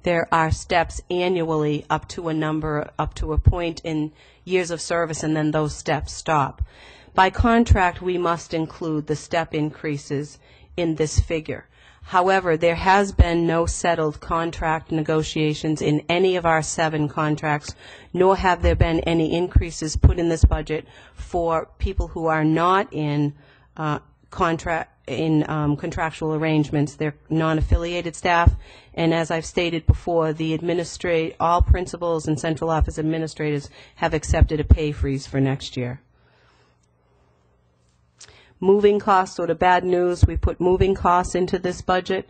there are steps annually up to a number, up to a point in years of service, and then those steps stop. By contract, we must include the step increases in this figure. However, there has been no settled contract negotiations in any of our 7 contracts, nor have there been any increases put in this budget for people who are not in contractual arrangements. They're non-affiliated staff, and as I've stated before, all principals and central office administrators have accepted a pay freeze for next year. Moving costs, sort of bad news, we put moving costs into this budget,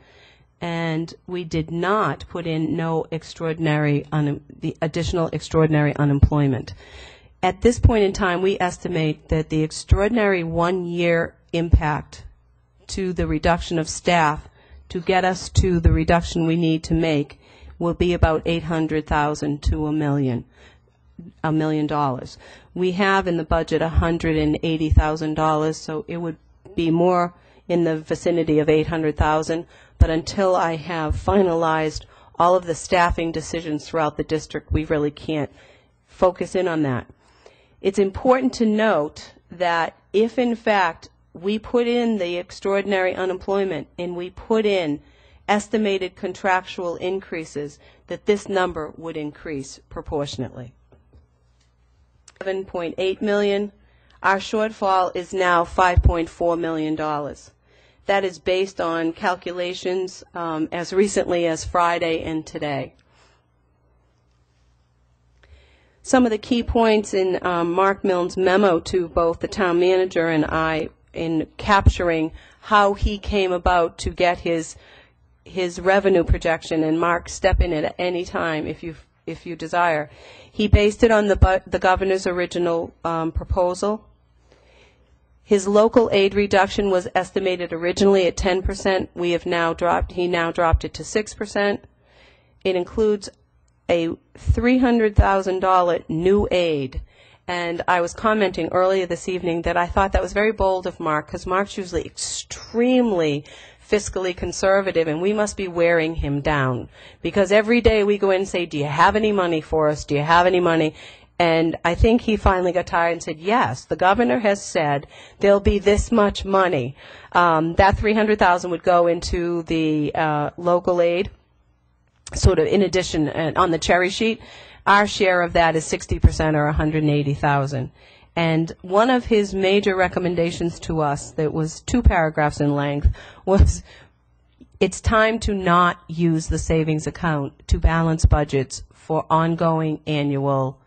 and we did not put in the additional extraordinary unemployment. At this point in time, we estimate that the extraordinary 1-year impact to the reduction of staff to get us to the reduction we need to make will be about $800,000 to $1 million. We have in the budget $180,000, so it would be more in the vicinity of $800,000. But until I have finalized all of the staffing decisions throughout the district, we really can't focus in on that. It's important to note that if, in fact, we put in the extraordinary unemployment and we put in estimated contractual increases, that this number would increase proportionately. $7.8 million. Our shortfall is now $5.4 million. That is based on calculations as recently as Friday and today. Some of the key points in Mark Milne's memo to both the town manager and I in capturing how he came about to get his revenue projection, and Mark, step in at any time if you desire. He based it on the governor's original proposal. His local aid reduction was estimated originally at 10%. He now dropped it to 6%. It includes a $300,000 new aid. And I was commenting earlier this evening that I thought that was very bold of Mark, because Mark's usually extremely fiscally conservative, and we must be wearing him down. Because every day we go in and say, do you have any money for us? Do you have any money? And I think he finally got tired and said, yes, the governor has said there'll be this much money. That $300,000 would go into the local aid, sort of in addition on the cherry sheet. Our share of that is 60%, or $180,000. And one of his major recommendations to us, that was 2 paragraphs in length, was it's time to not use the savings account to balance budgets for ongoing annual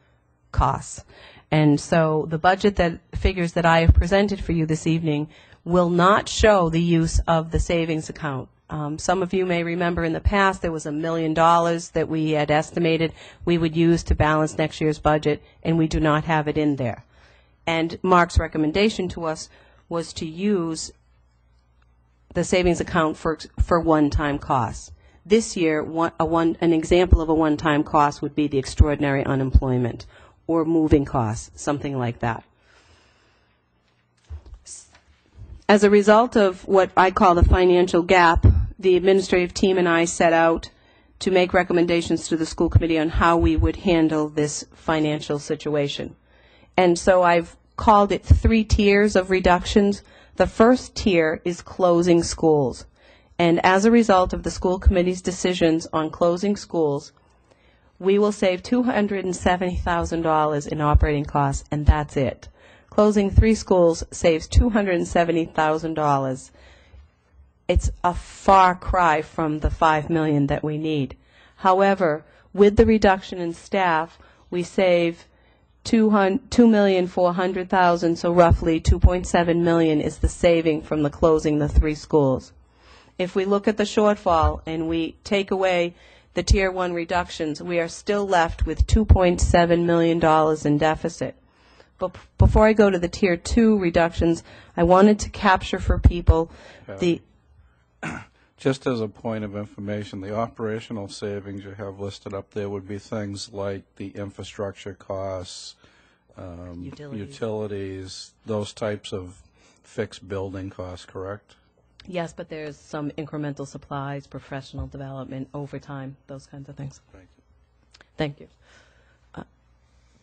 costs. And so the budget figures that I have presented for you this evening will not show the use of the savings account. Some of you may remember in the past there was $1 million that we had estimated we would use to balance next year's budget, and we do not have it in there. And Mark's recommendation to us was to use the savings account for one-time costs. This year, an example of a one-time cost would be the extraordinary unemployment or moving costs, something like that. As a result of what I call the financial gap, the administrative team and I set out to make recommendations to the school committee on how we would handle this financial situation. And so I've called it 3 tiers of reductions. The first tier is closing schools. And as a result of the school committee's decisions on closing schools, we will save $270,000 in operating costs, and that's it. Closing 3 schools saves $270,000. It's a far cry from the $5 million that we need. However, with the reduction in staff, we save $2,400,000, so roughly $2.7 million is the saving from the closing the 3 schools. If we look at the shortfall and we take away the Tier 1 reductions, we are still left with $2.7 million in deficit. But before I go to the Tier 2 reductions, I wanted to capture for people the... Just as a point of information, the operational savings you have listed up there would be things like the infrastructure costs, utilities, those types of fixed building costs, correct? Yes, but there's some incremental supplies, professional development, overtime, those kinds of things. Thank you. Thank you.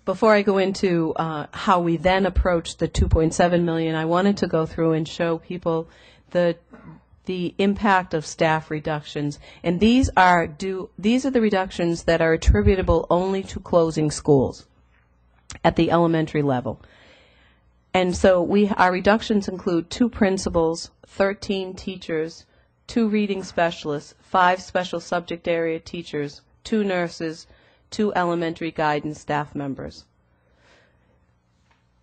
Before I go into how we then approach the 2.7 million, I wanted to go through and show people the impact of staff reductions, and these are the reductions that are attributable only to closing schools at the elementary level. And so our reductions include 2 principals, 13 teachers, 2 reading specialists, 5 special subject area teachers, 2 nurses, 2 elementary guidance staff members.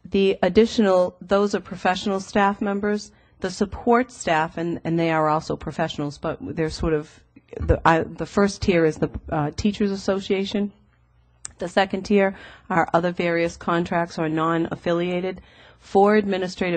The additional, those are professional staff members. The support staff, and they are also professionals, but they're sort of, the first tier is the Teachers Association. The second tier are other various contracts or non-affiliated. 4 administrative